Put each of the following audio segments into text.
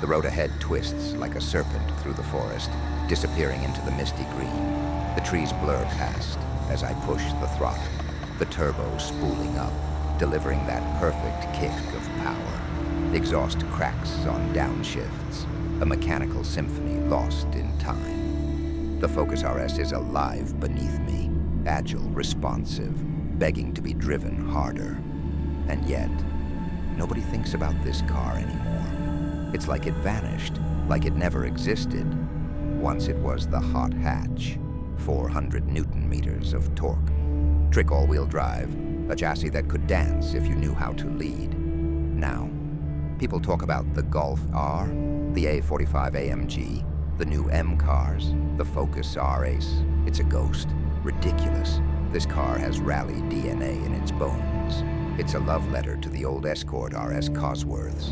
The road ahead twists like a serpent through the forest, disappearing into the misty green. The trees blur past as I push the throttle, the turbo spooling up, delivering that perfect kick of power. The exhaust cracks on downshifts, a mechanical symphony lost in time. The Focus RS is alive beneath me, agile, responsive, begging to be driven harder. And yet, nobody thinks about this car anymore. It's like it vanished, like it never existed. Once it was the hot hatch, 400 Newton meters of torque. Trick all-wheel drive, a chassis that could dance if you knew how to lead. Now, people talk about the Golf R, the A45 AMG, the new M cars, the Focus R-Ace. It's a ghost. Ridiculous. This car has rally DNA in its bones. It's a love letter to the old Escort RS Cosworths.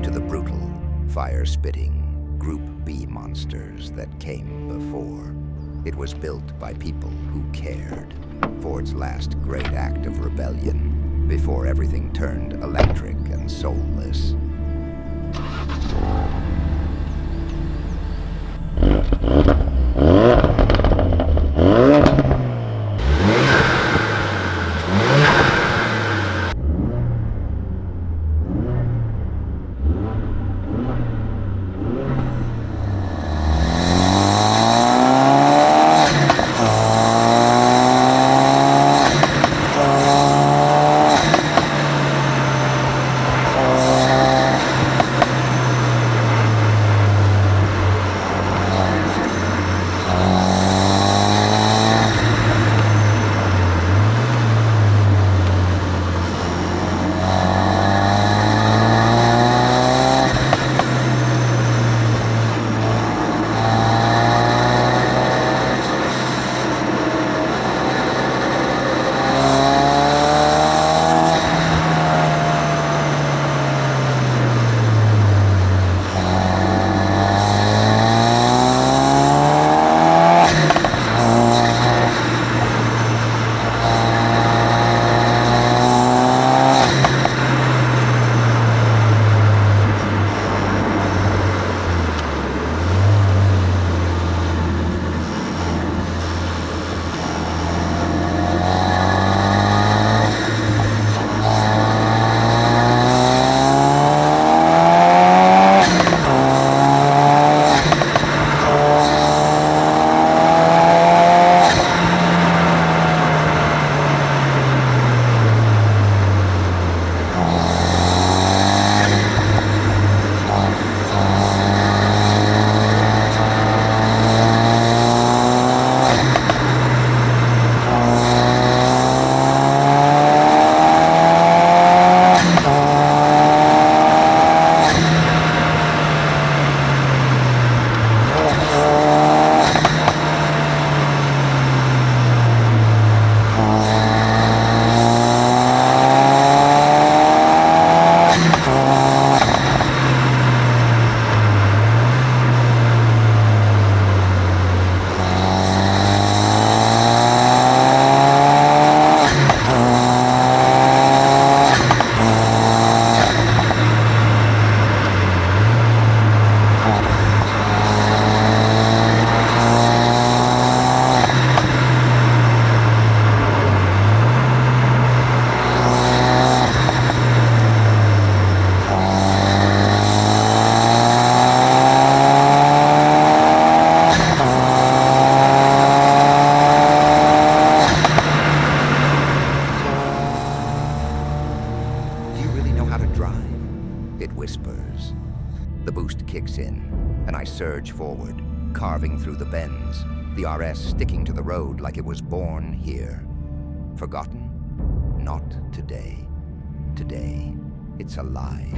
To the brutal, fire-spitting Group B monsters that came before. It was built by people who cared. Ford's last great act of rebellion, before everything turned electric and soulless. It whispers. The boost kicks in, and I surge forward, carving through the bends, the RS sticking to the road like it was born here. Forgotten? Not today. Today, it's alive.